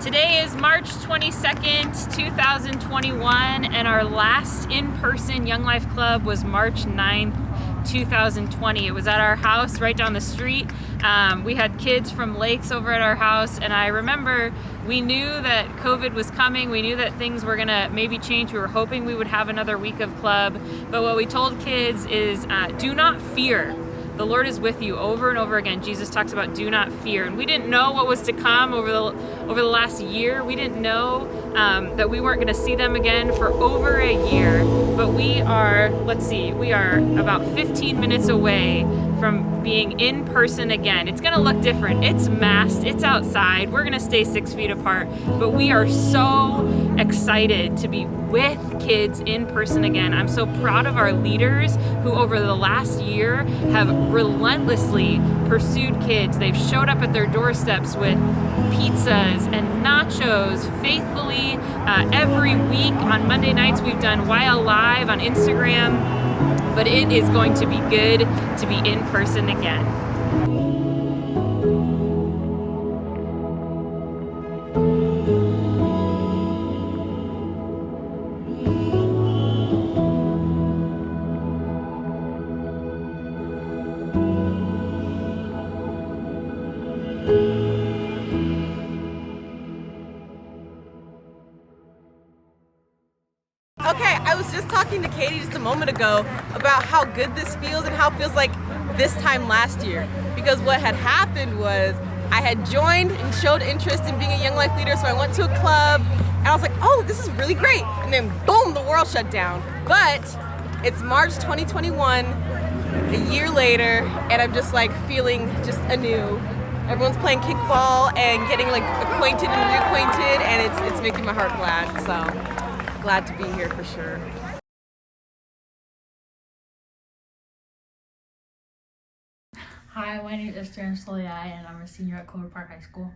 Today is March 22nd, 2021, and our last in-person Young Life Club was March 9th, 2020. It was at our house right down the street. We had kids from Lakes over at our house, and I remember we knew that COVID was coming. We knew that things were gonna maybe change. We were hoping we would have another week of club, but what we told kids is do not fear. The Lord is with you. Over and over again, Jesus talks about do not fear. And we didn't know what was to come over the last year. We didn't know that we weren't going to see them again for over a year. But we are about 15 minutes away from being in person again. It's going to look different. It's masked. It's outside. We're going to stay 6 feet apart. But we are so excited to be with kids in person again. I'm so proud of our leaders who over the last year have relentlessly pursued kids. They've showed up at their doorsteps with pizzas and nachos faithfully every week. On Monday nights we've done While Live on Instagram, but it is going to be good to be in person again. Okay, I was just talking to Katie just a moment ago about how good this feels and how it feels like this time last year. Because what had happened was I had joined and showed interest in being a Young Life leader, so I went to a club and I was like, oh, this is really great. And then boom, the world shut down. But it's March 2021, a year later, and I'm just like feeling just anew. Everyone's playing kickball and getting like acquainted and reacquainted, and it's making my heart glad. So glad to be here for sure. Hi, my name is Esther, and I'm a senior at Clover Park High School.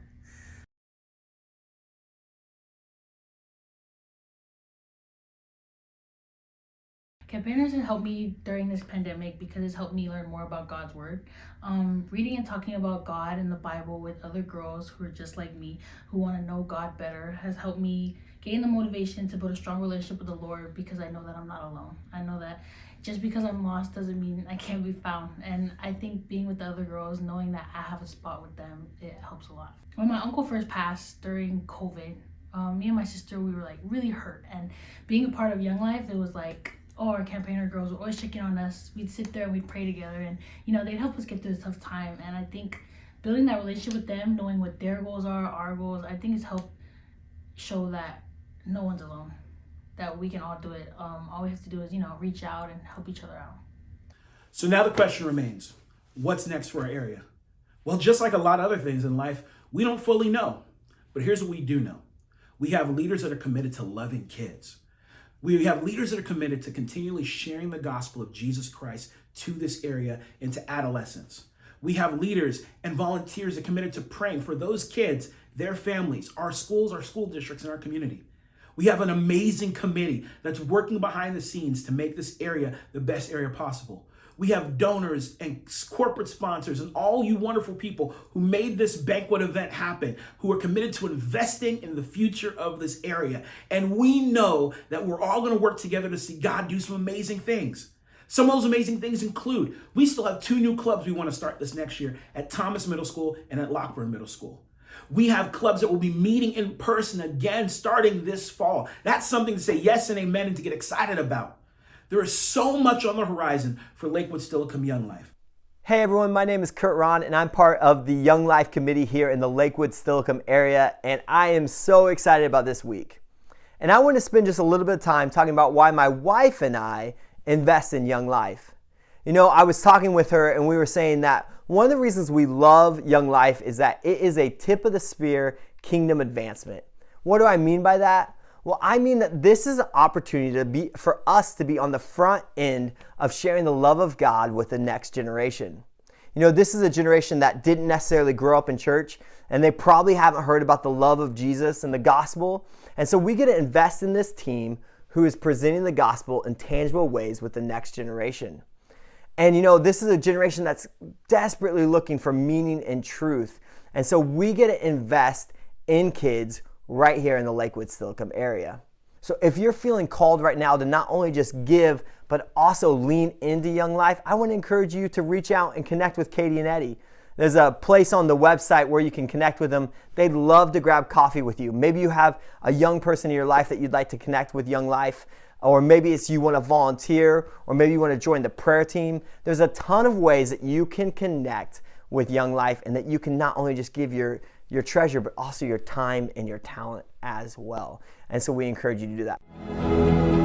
Campaigners have helped me during this pandemic because it's helped me learn more about God's Word. Reading and talking about God in the Bible with other girls who are just like me, who want to know God better, has helped me gain the motivation to build a strong relationship with the Lord because I know that I'm not alone. I know that just because I'm lost doesn't mean I can't be found. And I think being with the other girls, knowing that I have a spot with them, it helps a lot. When my uncle first passed during COVID, me and my sister, we were like really hurt. And being a part of Young Life, it was like, oh, our campaigner girls were always checking on us. We'd sit there and we'd pray together, and they'd help us get through this tough time. And I think building that relationship with them, knowing what their goals are, our goals, I think it's helped show that no one's alone, that we can all do it. All we have to do is reach out and help each other out. So now the question remains, what's next for our area? Well, just like a lot of other things in life, we don't fully know. But here's what we do know. We have leaders that are committed to loving kids. We have leaders that are committed to continually sharing the gospel of Jesus Christ to this area and to adolescents. We have leaders and volunteers that are committed to praying for those kids, their families, our schools, our school districts, and our community. We have an amazing committee that's working behind the scenes to make this area the best area possible. We have donors and corporate sponsors and all you wonderful people who made this banquet event happen, who are committed to investing in the future of this area. And we know that we're all going to work together to see God do some amazing things. Some of those amazing things include, we still have 2 new clubs we want to start this next year at Thomas Middle School and at Lockburn Middle School. We have clubs that will be meeting in person again starting this fall. That's something to say yes and amen and to get excited about. There is so much on the horizon for Lakewood-Steilacoom Young Life. Hey everyone, my name is Kurt Ron and I'm part of the Young Life Committee here in the Lakewood-Steilacoom area, and I am so excited about this week. And I want to spend just a little bit of time talking about why my wife and I invest in Young Life. I was talking with her and we were saying that one of the reasons we love Young Life is that it is a tip of the spear kingdom advancement. What do I mean by that? Well, I mean that this is an opportunity for us to be on the front end of sharing the love of God with the next generation. This is a generation that didn't necessarily grow up in church, and they probably haven't heard about the love of Jesus and the gospel. And so we get to invest in this team who is presenting the gospel in tangible ways with the next generation. And this is a generation that's desperately looking for meaning and truth. And so we get to invest in kids right here in the Lakewood-Steilacoom area. So if you're feeling called right now to not only just give, but also lean into Young Life, I want to encourage you to reach out and connect with Katie and Eddie. There's a place on the website where you can connect with them. They'd love to grab coffee with you. Maybe you have a young person in your life that you'd like to connect with Young Life, or maybe it's you want to volunteer, or maybe you want to join the prayer team. There's a ton of ways that you can connect with Young Life and that you can not only just give your treasure, but also your time and your talent as well. And so we encourage you to do that.